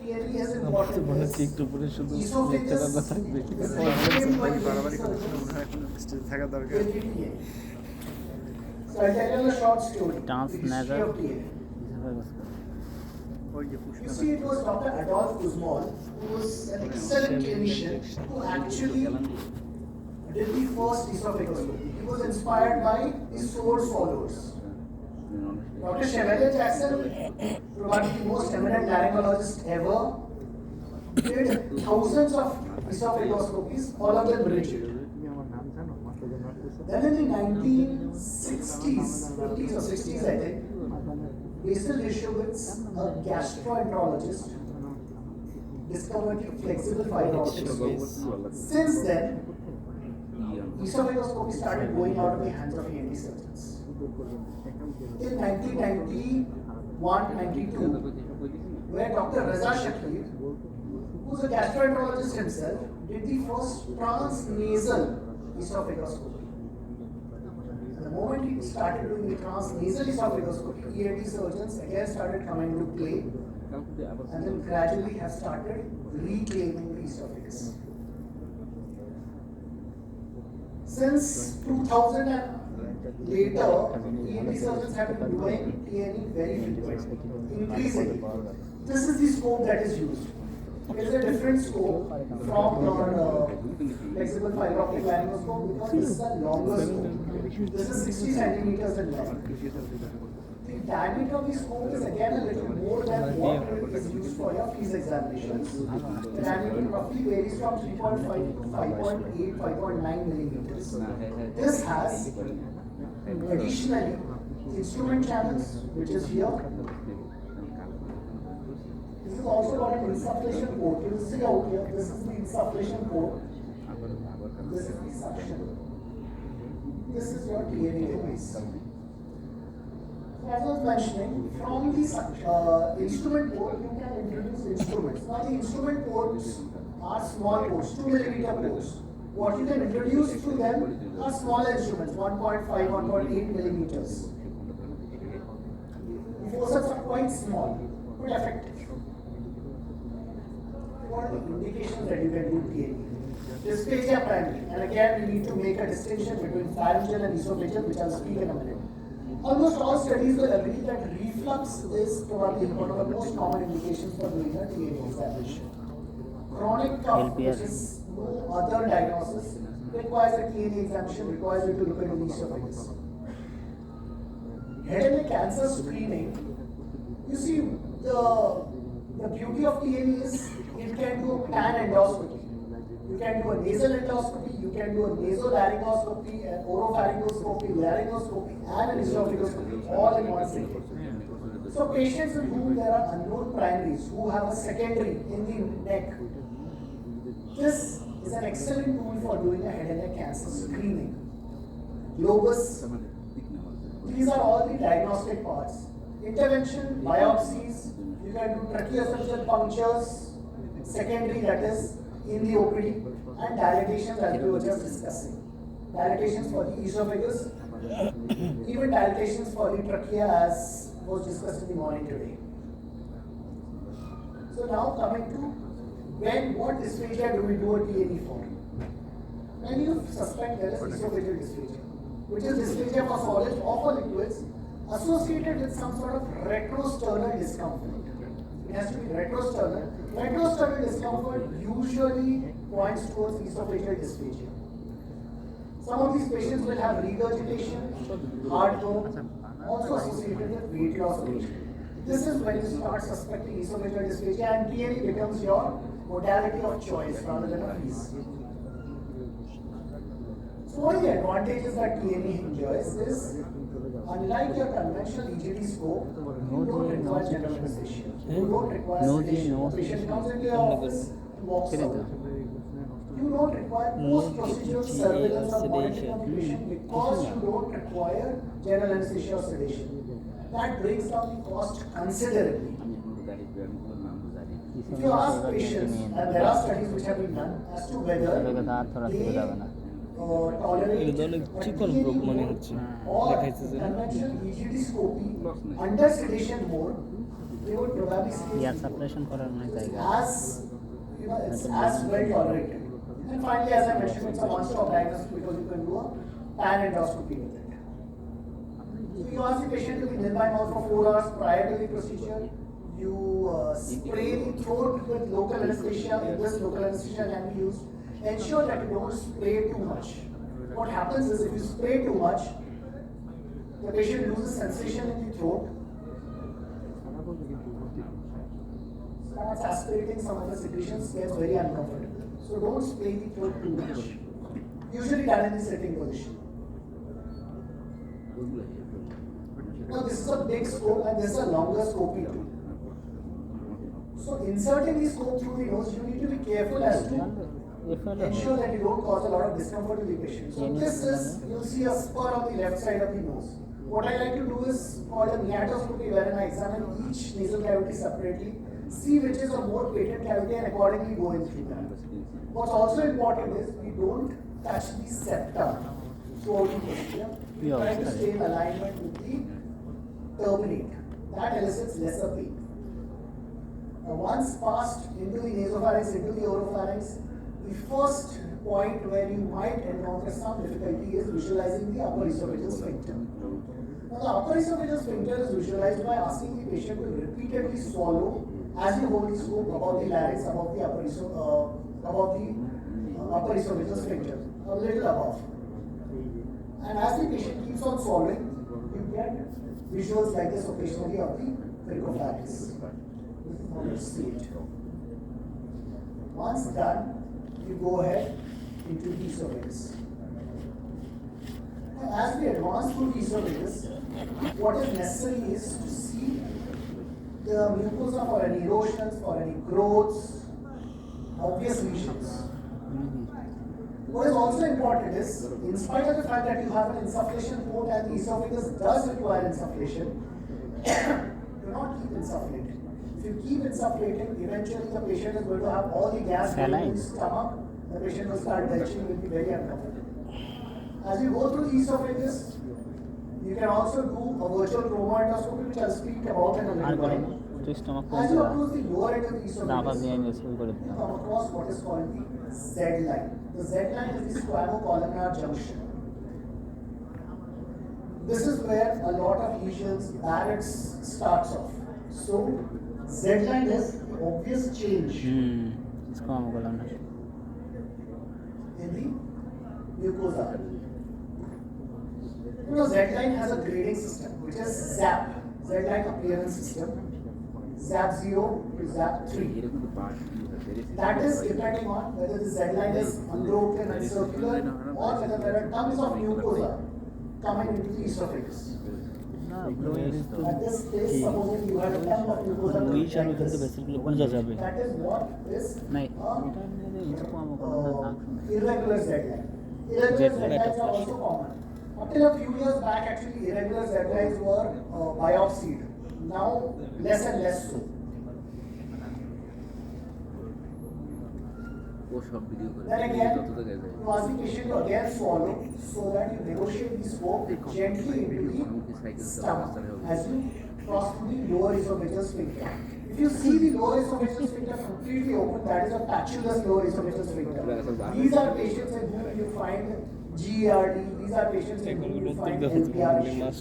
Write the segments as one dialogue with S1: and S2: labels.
S1: TNE has
S2: আমার তো
S1: important
S2: মনে
S1: is
S2: হচ্ছে একটু পরে শুধু
S1: esophagus
S2: লেকচারাররা থাকবে।
S1: is inflamed by
S3: বাড়াবাড়ি
S1: TNE
S3: করতে মনে হয় এখন স্টেজে থাকা দরকার।
S1: with TNE. So I'll tell you a short story.
S2: Dance
S1: The history
S2: never-
S1: of TNE.
S3: ওই যে
S1: You
S3: Pushpa
S1: see, it was Dr. Adolf Guzman, who was an excellent clinician, who actually did the first esophagoscopy. He was inspired by his source followers. Dr. Chevalier Jackson, probably the most eminent laryngologist ever, did thousands of esophagoscopies, all of them rigid. Then in the 1960s, 50s or 60s, I think, Basil Dershowitz, a gastroenterologist, discovered the flexible fiber optic scope. Since then, esophagoscopy started going out of the hands of ENT surgeons. In 1991-92, where Dr. Reza Shakir, who's a gastroenterologist himself, did the first transnasal esophagoscopy. The moment he started doing the transnasal esophagoscopy, ENT surgeons again started coming into play and then gradually have started reclaiming the esophagus. Since 2000 and later, ENT surgeons have been doing TNE very frequently, increasingly. This is the scope that is used. It is a different scope from your flexible fiber optic laryngoscope because this is a longer scope. This is 60 centimeters in length. The diameter of the scope is again a little more than what is used for your fees examinations. The diameter roughly varies from 3.5 to 5.8, 5.9 millimeters. This has additionally instrument channels, which is here. This is also got an insufflation port. You will see out here, this is the insufflation port. This is the suction. This is your TNE device. As I was mentioning, from the instrument port, you can introduce instruments. Now the instrument ports are small ports, 2 millimeter ports. What you can introduce to them are small instruments, 1.5, 1.8 millimeters. The forceps are quite small, but effective. What are the indications that you can do TNE? Dysphagia primary, and again we need to make a distinction between pharyngeal and esophageal, which I'll speak in a minute. Almost all studies will agree that reflux is probably one of the most common indications for doing a TNE examination. Chronic cough, which is no other diagnosis, requires a TNE examination, requires you to look into the esophagus. Head and neck cancer screening, you see, the beauty of TNE is it can do a pan endoscopy. You can do a nasal endoscopy, you can do a nasolaryngoscopy, an oropharyngoscopy, laryngoscopy, and an esophagoscopy all in one single. So patients in whom there are unknown primaries, who have a secondary in the neck, this is an excellent tool for doing a head and neck cancer screening. Globus, these are all the diagnostic parts. Intervention, biopsies, you can do tracheoesophageal punctures, secondary that is in the OPD, and dilatations as we were just discussing. Dilatations for the esophagus, even dilatations for the trachea as was discussed in the morning today. So now coming to what dysphagia do we do a TNE for? When you suspect there is esophageal dysphagia, which is dysphagia for solids or for liquids associated with some sort of retrosternal discomfort. It has to be retrosternal. Retrosternal discomfort usually points towards esophageal dysphagia. Some of these patients will have regurgitation, heartburn, also associated with weight loss. This is when you start suspecting esophageal dysphagia, and TNE becomes your modality of choice rather than a fees. So one of the advantages that TNE enjoys is, unlike your conventional EGD scope, you don't require general anesthesia. You don't require sedation. The patient comes into your office and walks out. You don't require post-procedural surveillance or monitoring of the patient because you don't require general anesthesia or sedation. That brings down the cost considerably. If you ask patients, and there are studies which have been done as to whether they tolerate or conventional EGD scopy under sedation mode they would probably see
S2: air
S1: it's
S2: suppression করার অনেক জায়গা
S1: as it's as well tolerated. And finally, as I mentioned, it's a one-stop diagnosis because you can do a pan endoscopy with it. So you ask the patient to be nearby mouth for 4 hours prior to the procedure. You spray the throat with local anesthesia. If this local anesthesia can be used, ensure that you don't spray too much. What happens is if you spray too much, the patient loses sensation in the throat. Starts aspirating some of the secretions, gets very uncomfortable. So don't spray the throat too much. Usually done in the sitting position. Now this is a big scope and this is a longer scope too. So inserting the scope through the nose, you need to be careful as to ensure that you don't cause a lot of discomfort to the patient. So this is, you'll see a spur on the left side of the nose. What I like to do is called a meatoscopy, wherein I examine each nasal cavity separately, see which is a more patent cavity and accordingly go in through that. What's also important is we don't touch the septum throughout the procedure. We try to stay in alignment with the turbinate. That elicits lesser pain. Now once passed into the nasopharynx, into the oropharynx, the first point where you might encounter some difficulty is visualizing the upper esophageal sphincter. Now the upper esophageal sphincter is visualized by asking the patient to repeatedly swallow as you hold the scope above the larynx, above the upper esophageal sphincter, a little above. And as the patient keeps on swallowing, you get visuals like this occasionally of the cricopharynx. Let's see it. Once done, you go ahead into the esophagus. Now, as we advance through the esophagus, what is necessary is to see the mucosa for any erosions, for any growths, obvious lesions. What is also important is, in spite of the fact that you have an insufflation port and the esophagus does require insufflation, do not keep insufflating. If you keep insufflating, eventually the patient is going to have all the gas going in his stomach, the patient will start belching, will be very uncomfortable. As you go through the esophagus, you can also do a virtual promo endoscopy, which I'll speak about in a little while. As you approach the lower end of the esophagus, you come across what is called the Z line. The Z line is the squamocolumnar junction. This is where a lot of lesions, Barrett's starts off. So, Z line is the obvious change in the mucosa. You know, Z line has a grading system, which is ZAP, Z line appearance system. ZAP 0 to ZAP 3. That is depending on whether the Z line is unbroken and circular or whether there are tons of mucosa coming into the esophagus. At this stage, supposing you have a ton of mucosa coming like this, that is what is irregular Z line. Irregular Z lines are also common. Up till a few years back, actually, irregular Z lines were biopsied. Now, less and less so. Then again, you ask the patient to again swallow so that you negotiate the scope gently into the stomach as you cross through the lower esophageal sphincter. If you see the lower esophageal sphincter completely open, that is a patulous lower esophageal sphincter. These are patients in whom you find GERD, these are patients in whom you find LPR issues.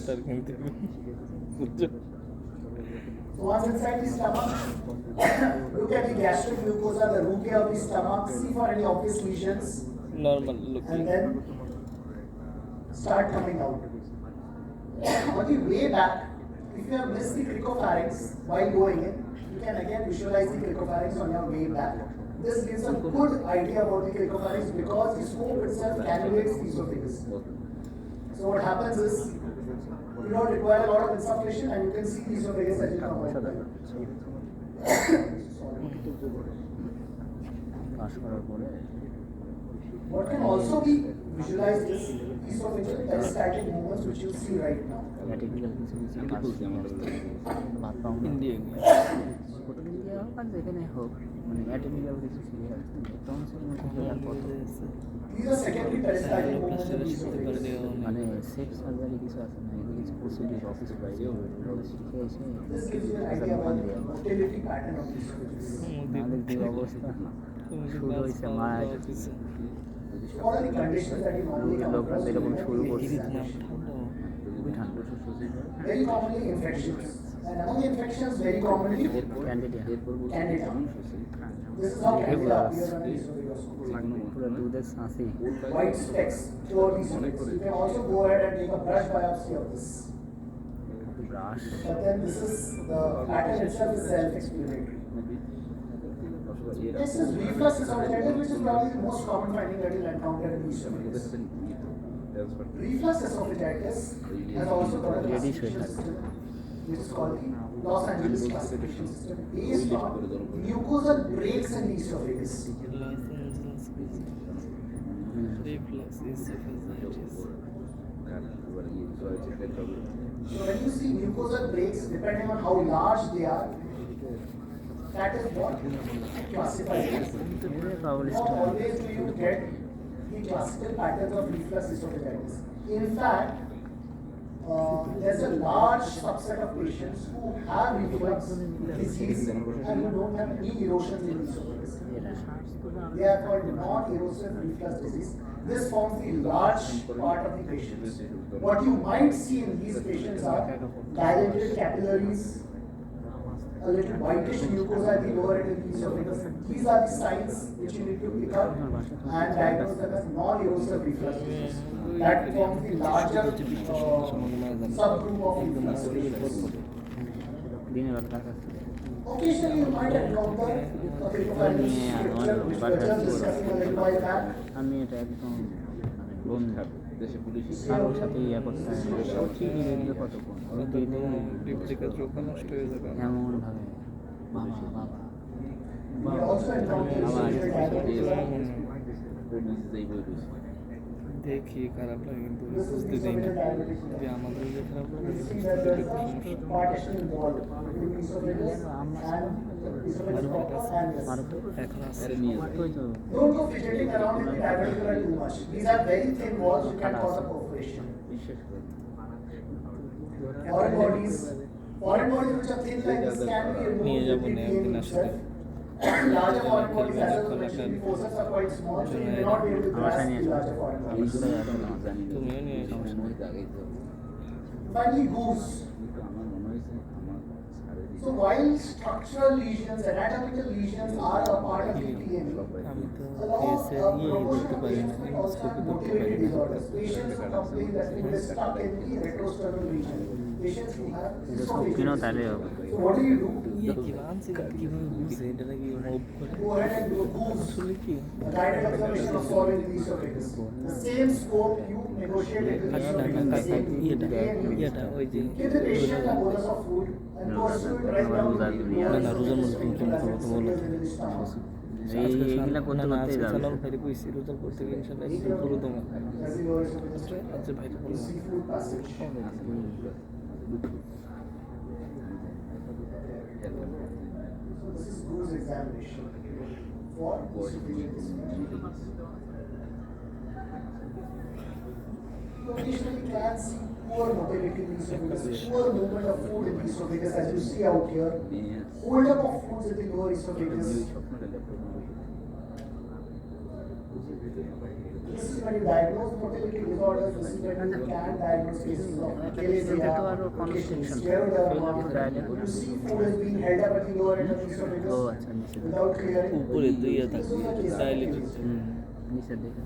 S1: So once inside the stomach, look at the gastric mucosa, the rootia of the stomach, see for any obvious lesions.
S3: Normal looking.
S1: And then start coming out. On the way back, if you have missed the cricopharynx while going in, you can again visualize the cricopharynx on your way back. This gives a good idea about the cricopharynx because the scope itself calibrates the esophagus. So what happens is, you don't require a lot of insufflation and you can see the esophagus as you come out. What can also be visualized is esophageal peristaltic movements, which you see right now.
S3: Indian.
S2: হোটেলে দেওয়া হোক আর যেখানে হোক মানে attending কিছু clear টনসিলের মধ্যে ফেলার কত
S1: These are secondary peristaltic movements of the esophagus.
S2: মানে সেফ সার্জারি কিছু আছে না এগুলো কিছু প্রসিডিউর অফিস বাইরেও শিখে এসে
S1: This gives you an idea about the motility pattern of the esophagus.
S2: নাহলে যে অবস্থা শুরু হয়েছে মায়ের
S1: What are the conditions that you normally come
S2: লোকটা
S1: across?
S2: যেরকম শুরু করছে
S3: খুবই ঠান্ডা
S1: Very commonly infections. And among infections, very commonly
S2: ক্যান্ডিডিয়া
S1: Candida. This is how Candida appears on the esophagoscope.
S2: পুরো দুধের শাঁসি
S1: White specks throughout the esophagus. You can also go ahead and take a brush biopsy of this.
S2: Brush
S1: But then this is the pattern itself is self-explanatory. This is reflux esophagitis, which is probably the most common finding that you'll encounter in the esophagus. Reflux esophagitis has also got a classification system, which is called the Los Angeles classification system, based on mucosal breaks in the esophagus.
S4: Reflux esophagitis.
S1: So when you see mucosal breaks, depending on how large they are, that is what classifies as. Not always do you get the classical patterns of reflux esophagitis. In fact, there's a large subset of patients who have reflux disease and who don't have any erosions in the esophagus. They are called non-erosive reflux disease. This forms the large part of the patients. What you might see in these patients are dilated capillaries, a little whitish mucosa at the lower end of the esophagus. These are the signs which you need to pick up and diagnose them as non-erosive reflux disease. That forms the larger subgroup of reflux disease.
S2: দিনের বেলা কাজ আছে
S1: Occasionally you might encounter a cricofacial structure which we were just discussing a little while back.
S2: আমি এটা একদম মানে বন্ধু কারোর সাথে ইয়া করতে হয় চিনি দেখলে কতক্ষণ দিনে
S4: ডিপ্লিকা চোখ নষ্ট হয়ে যাবে
S2: এমন ভাবে বাবা বাবা
S1: We also encounter severe diabetes.
S4: দেখি খারাপ লাগে কিন্তু বুঝতে দেই না যে আমাদের যে খারাপ লাগে
S1: You see that there is a partition involved between the esophagus and esophagus proper and this.
S4: এখন আছে
S2: ওই তো
S1: Don't go fidgeting around with the diverticula too much. These are very thin walls which can cause a perforation.
S2: বিশেষ করে
S1: Foreign bodies which are thin like this can be removed
S4: নিয়ে
S1: with
S4: যাবো
S1: the
S4: না
S1: DNA
S4: একদিন আসলে
S1: itself. Larger foreign bodies, as I was mentioning, the forces are quite small, so you may not be able to grasp the larger foreign bodies.
S4: তুমিও নিয়ে এসো
S1: Finally, goose. So while structural lesions, anatomical lesions are a part of the TME,
S4: আমি তো
S1: along
S4: এসে করতে পারি না
S1: we also have
S4: স্কোপি করতে পারি
S1: motility
S4: না
S1: disorders. Patients who complain that they are stuck in the retrosternal region. Patients who have
S2: এটা সব কিনো তাহলে
S1: esophageal.
S2: হবে
S1: So what do you do?
S4: কিভাবে বুঝছে এটা নাকি মুভ করে
S1: Go ahead and do a goose.
S4: আসলে কি
S1: A guided observation of swallowing the esophagus. The same scope you negotiate it with the esophagus. The same
S4: ইয়েটা ওই যে
S1: Give the patient a bolus of food and pursue it right down to the
S4: না না রোজার মধ্যে তুমি তুমি খাবো তো বলো তো
S2: এইগুলা করতে
S4: না
S2: করতেই
S4: আজকে
S2: যাবে
S4: সালাম ভাইরে কইছি রোজার করতে গিয়ে ইনশাআল্লাহ একটু পুরো তোমার
S1: As the lower esophagus.
S4: আজকে ভাইকে
S1: The
S4: বললাম
S1: seafood passage. So this is goose examination for esophageal dysfunction. You occasionally can see poor motility in the esophagus, poor movement of food in the esophagus, as you see out here. Hold up of foods in the lower esophagus. This is when you diagnose motility disorders. This is when you can diagnose cases of achalasia, occasionally scleroderma. You see food is being held up at the lower end of the
S2: O
S1: esophagus
S2: আচ্ছা নিচে
S1: without clearing.
S4: উপরে তো ইয়ে
S1: This
S4: থাকে
S1: is a case of
S4: dilated
S2: নিচে দেখে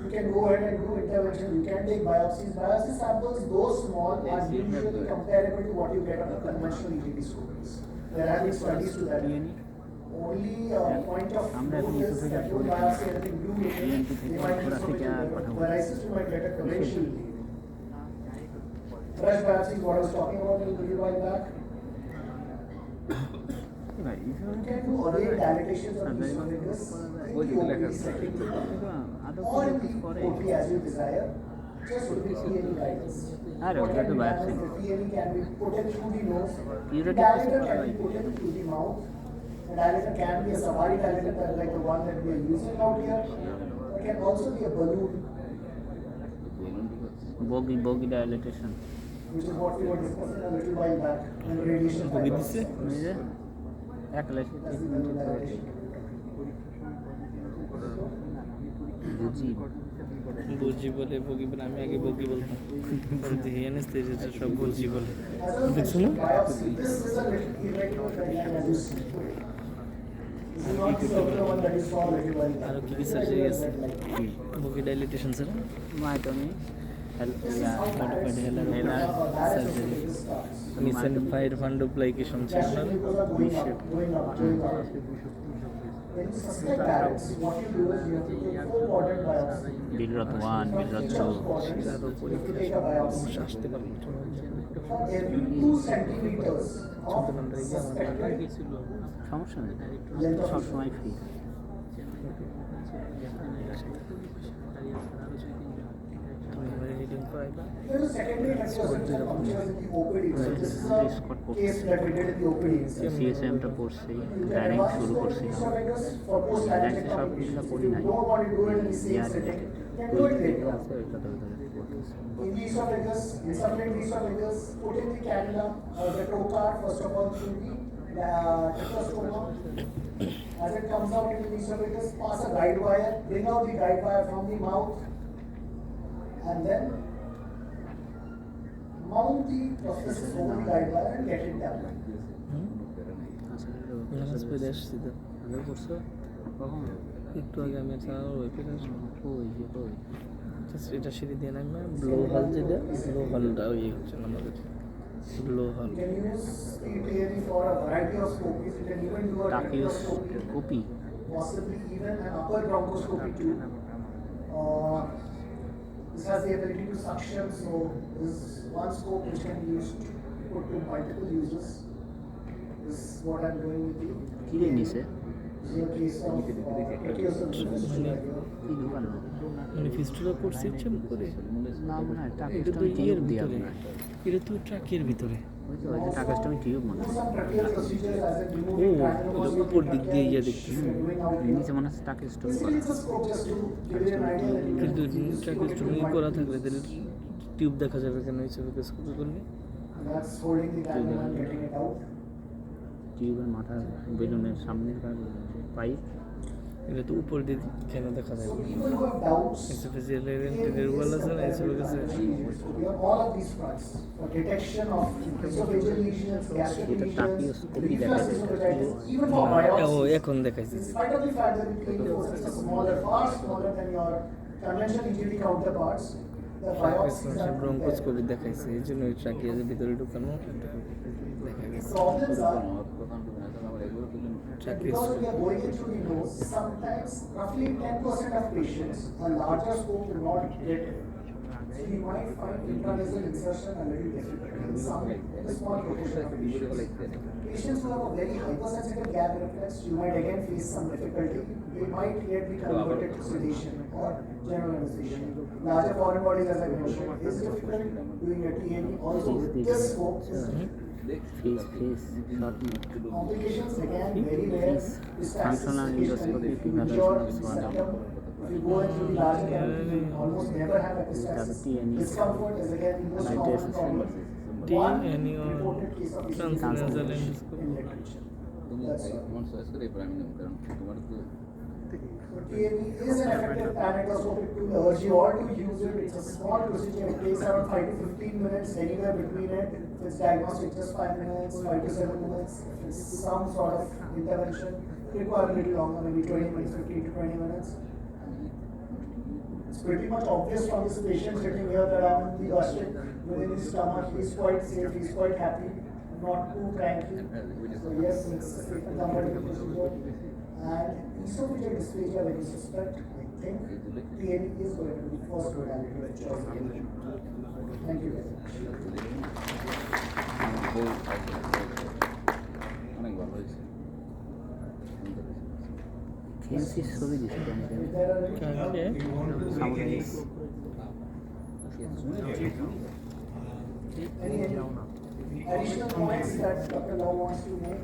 S1: You can go ahead and do intervention. You can take biopsies. Biopsy samples, though small, are usually comparable to what you get on the conventional EKG scopes. There have been studies to that. Only point of note is that don't biopsy anything new. They might do something varices you might get it conventionally. Fresh biopsy is what I was talking about a little while back.
S2: ভাই
S1: You can do early dilatations of the esophagus in the OPD setting or in the OP as you desire. just with the TNE guidance.
S2: আর
S1: What
S2: ওগুলো
S1: can
S2: তো
S1: be done
S2: biopsy
S1: is the TNE can be put in through the nose. The
S2: curative কিছু
S1: dilator
S2: করা
S1: can
S2: হয়
S1: be put in through the mouth. The dilator can be a safari dilator like the one that we are using out here. It can also be a balloon,
S2: bougie dilatation
S1: which is what we were discussing a little while back when radiation
S4: bogie
S1: fibers.
S4: দিছে?
S2: এক লাইফে
S1: That's the balloon dilatation.
S2: বুঝি
S4: বুঝি বলে বগি বলে, আমি আগে বগি বলতাম, বলতে অ্যানেস্থেসিয়াটা সব বুঝি বলে।
S1: As
S4: দেখছো
S1: I
S4: না?
S1: mentioned, biopsy. This is a little irregular guideline as you see. This is not the circular one that you saw a little while back.
S4: আরও কি কি
S1: This is a
S4: surgery
S1: regular
S4: আছে?
S1: guideline.
S4: Bougie dilatation ছাড়া
S2: myotomy
S1: This is how
S4: modified healer
S1: surgery
S4: surgery.
S1: starts.
S4: মিসেন্ট fire fund application ছিল না?
S1: Especially because of going up, going up, going up. When you suspect that, what you do is you have to take 4 quadrant biopsy.
S2: বিলরত 1
S1: From
S2: বিলরত
S1: each of
S2: 2
S1: the quadrants, you have to take a biopsy.
S4: আসতে পারবো
S1: For every 2 centimeters of suspected
S2: সমস্যা নেই
S1: length of
S2: সবসময় free
S4: তুমি আমার reading করাইবা?
S1: There is a secondary mechanism that functions in the OPD. So this is a case that we did in the OPD.
S2: সিএসএমটা পড়ছি
S1: You can
S2: গ্রাইডিং
S1: advance
S2: শুরু
S1: your
S2: করছি
S1: esophagus for
S2: Guidance
S1: post-laryngectomy
S2: সবগুলো
S1: patients. If
S2: করি
S1: you
S2: নাই।
S1: don't want to do it in the same
S2: Yeah,
S1: setting,
S2: yeah.
S1: you can do it later.
S2: আছে ওইটা তো
S1: In the esophagus, insufflate the esophagus, put in the cannula or the trocar first of all through the tracheostoma. As it comes out into the esophagus, pass a guide wire, bring out the guide wire from the mouth, and then mount the prosthesis over the guide wire and get it done.
S4: Last পেরে আসছি তো,
S2: আগে করছো কখন
S4: একটু আগে আমি চালানো ওয়েপের আসবো।
S2: ওই যে ওই
S4: এটা সিঁড়ি দিয়ে নামবে, ব্লো হল যেটা, ব্লো হলটা ইয়ে হচ্ছে না আমাদের, ব্লো হল।
S1: You can use the theory for a variety of scopies. You can even do a
S2: টাকিউস
S1: tracheoscopy,
S2: copy
S1: possibly even an upper bronchoscopy too. This has the ability to suction, so this is one scope which can be used to put to multiple uses. This is what I'm doing with you.
S2: কি রে নিছে
S1: This is a case of tracheostomy.
S2: কি দোকান
S4: মানে fistula করছি ইচ্ছে করে,
S2: না মনে হয়
S4: এটা
S2: টাকিউস
S4: তো ইয়ের
S2: টিউব দিয়া
S4: ভিতরে, এটা তো ট্রাকের ভিতরে।
S2: ওই যে টাকিউস টিউব মনে
S1: Do
S2: হয়
S1: some tracheal procedures as in
S4: ও
S1: removing
S4: এটা
S1: granulomas
S4: উপর
S1: from
S4: দিক
S1: the
S4: দিয়ে
S1: trachea,
S4: ইয়ে
S1: which
S4: দেখতেছি,
S1: we are doing out here.
S2: নিচে মনে হচ্ছে টাকিউস tube
S1: Basically, it's a scope just to give you an idea that you
S4: কিন্তু
S1: can use to put it to
S4: ট্রাকেস্টমি করা
S1: multiple
S4: থাকলে তাহলে
S1: uses.
S4: টিউব দেখা যাবে কেন হিসেবে স্কোপি করলে?
S1: And that's holding the cannula and getting it out.
S2: টিউবের মাথা বেলুনের সামনের পাইপ
S4: এটা তো উপর দিয়ে কেন দেখা
S1: So
S4: যাবে?
S1: people who have doubts,
S4: esophageal anterior wall আছে না, এসোফেগাসে
S1: we have all of these fronts for detection of esophageal lesions, gastric
S2: এটা
S1: lesions,
S2: tracheoscopy
S1: reflux
S2: দেখা যায়।
S1: esophagitis, even for
S4: O
S1: biopsy.
S4: এখন দেখাইছে।
S1: In spite of the fact that the clinical forces are smaller, far smaller than your conventional EGD counterparts, the biopsies are there.
S4: Bronchoscopy দেখাইছে, এই জন্য ওই ট্রাকিয়ার ভিতরে ঢুকানো দেখা গেছে।
S1: Problems are that
S4: Tracheostomy.
S1: because we are going in through the nose, sometimes roughly 10% of patients, a larger scope will not get it. So you might find intranasal insertion a little difficult in some, in a small proportion of patients. Patients who have a very hypersensitive gag reflex, you might again face some difficulty. They might yet be converted to sedation or general anesthesia. Larger foreign bodies, as I mentioned, is difficult. Doing a TNE also with this scope is difficult.
S2: Face phase short
S1: Complications again very rare. This
S2: Functional endoscopy,
S1: mature
S2: evaluation,
S1: septum. If you go into the large cavity, you almost never have epistaxis.
S2: TNE.
S1: Discomfort is again the most
S2: Light
S1: common
S2: assessment.
S1: problem. One
S4: TNE or
S1: reported case of
S4: transnasal
S1: in
S4: endoscopy.
S1: literature. That's all. So TNE is an effective pan-endoscopic tool. I urge you all to use it. It's a small procedure. It takes around 5 to 15 minutes, anywhere between it. If it's diagnostic, just 5 minutes, 5 to 7 minutes. If it's some sort of intervention, it requires a little longer, maybe 20 minutes, 15 to 20 minutes. It's pretty much obvious from this patient sitting here that I'm in the gastric within his stomach. He's quite safe, he's quite happy, not too cranky. So yes, it's a safe and comfortable procedure. And esophageal dysphagia, when you suspect, I think TNE is going to be first modality of choice. Thank you very much.
S3: অনেক ভালো হয়েছে
S2: ফেন্সির ছবি দিচ্ছে
S1: If there are any
S4: Okay.
S1: you want to
S2: Summarize.
S1: Any additional points that Dr. Lau wants to make?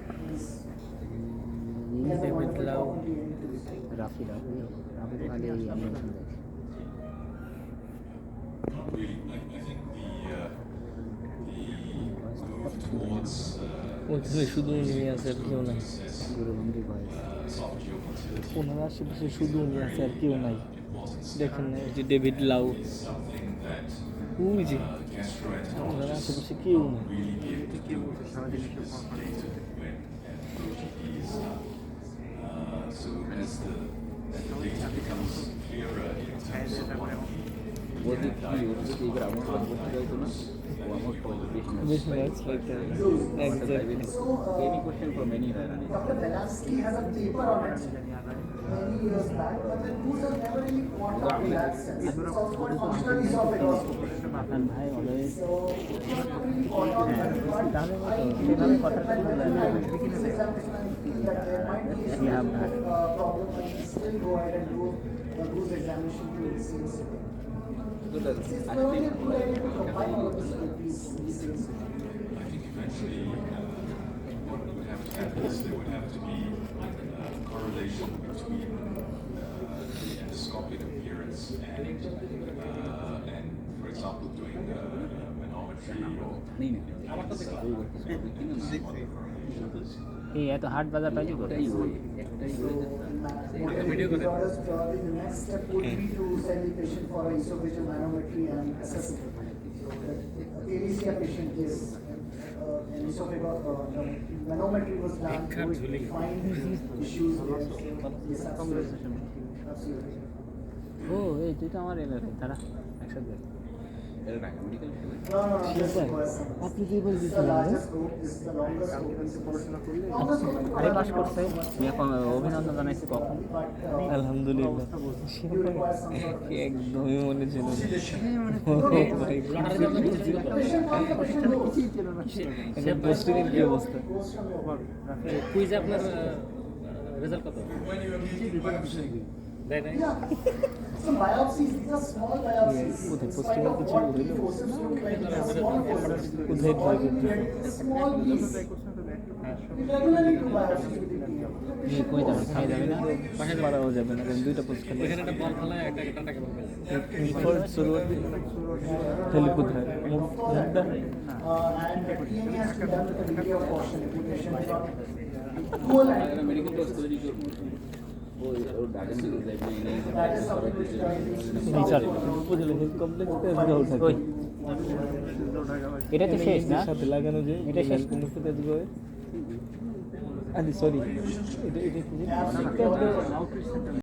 S1: He has a
S4: David
S1: wonderful
S4: Lau.
S1: talk on TNE.
S2: Rafi তাহলে এই animation দেখি
S4: ওইখানে শুধু উনি আছে আর কেউ নাই
S2: গুরুবন্ধী ভয়েস
S4: ওনার আশেপাশে শুধু উনি আছে আর কেউ নাই দেখেন না এই যে ডেভিড লাউ ওই যে ওনার আশেপাশে কেউ নাই
S2: বলছি কি ওর যদি এবার আমার কাজ করতে যাইতো না ও আমার
S4: বেশ nice like exactly
S2: any question from anywhere
S1: Dr. Belansky has a paper on it many years back, but the tools have never really caught up in that sense. It's also called functional esophageoscopy.
S2: আপনার ভাই always
S1: So it's not really caught up in that, but
S2: তাহলে
S1: I
S2: সেভাবে কথা
S1: that this examination I feel that there might be a problem and still go ahead and do those examination to sales. It's probably a good idea to combine all of these sales.
S5: I think eventually what would have to happen is there would have to be correlation between the endoscopic appearance and for example, doing manometry or
S2: এই এত হাট বাজার পাইলি কোথায়
S1: Motility disorders, probably the next step would be to send the patient for a esophageal manometry and assess it. The ADCA patient is an esophageal manometry was done to find issues there. Yes, absolutely. Absolutely.
S2: ও এই তুই তো আমার এলাকা তারা একসাথে
S1: No, this was
S4: আপনি কি বলছেন
S1: the largest group, this is the longest group. Longest group
S2: আরে পাস করছে আমি এখন অভিনন্দন জানাইছি কখন
S1: but
S4: আলহামদুলিল্লাহ
S1: you require some sort of
S4: একদমই মনে ছিল না এখন পোস্টিং এর কি অবস্থা
S6: কুইজে আপনার রেজাল্ট কত দেয় নাই
S1: Yeah, some biopsies, these are small biopsies.
S4: কোথায়
S1: In
S4: posting
S1: spite
S4: এর
S1: of
S4: কিছু
S1: what
S4: হলো?
S1: the forceps look like, it's a small forceps.
S4: কোথায়
S1: All
S4: try
S1: you
S4: করতে
S1: need is a small piece. We regularly do biopsies with the
S2: এই কই যাবে খাই যাবে না
S4: মারাও যাবে না কারণ দুইটা পোস্ট খালি
S6: ওইখানে একটা বল ফেলায় একটা টাকা বল
S4: ফার্স্ট শুরুয়াত তাহলে কোথায় মুখটা
S1: And the TNE has to be done with a degree of caution. If the patient is not cool and
S2: medical test তৈরি করব ওই ওর diagnostic
S1: that is something which
S4: বিচার বুঝলে হেলথ কমপ্লেক্স তেজগাঁও থাকে
S2: ওই এটা তো শেষ না
S4: সাথে লাগানো যে
S2: এটা শেষ
S4: কমপ্লেক্স তেজগাঁও আরে সরি এটা কি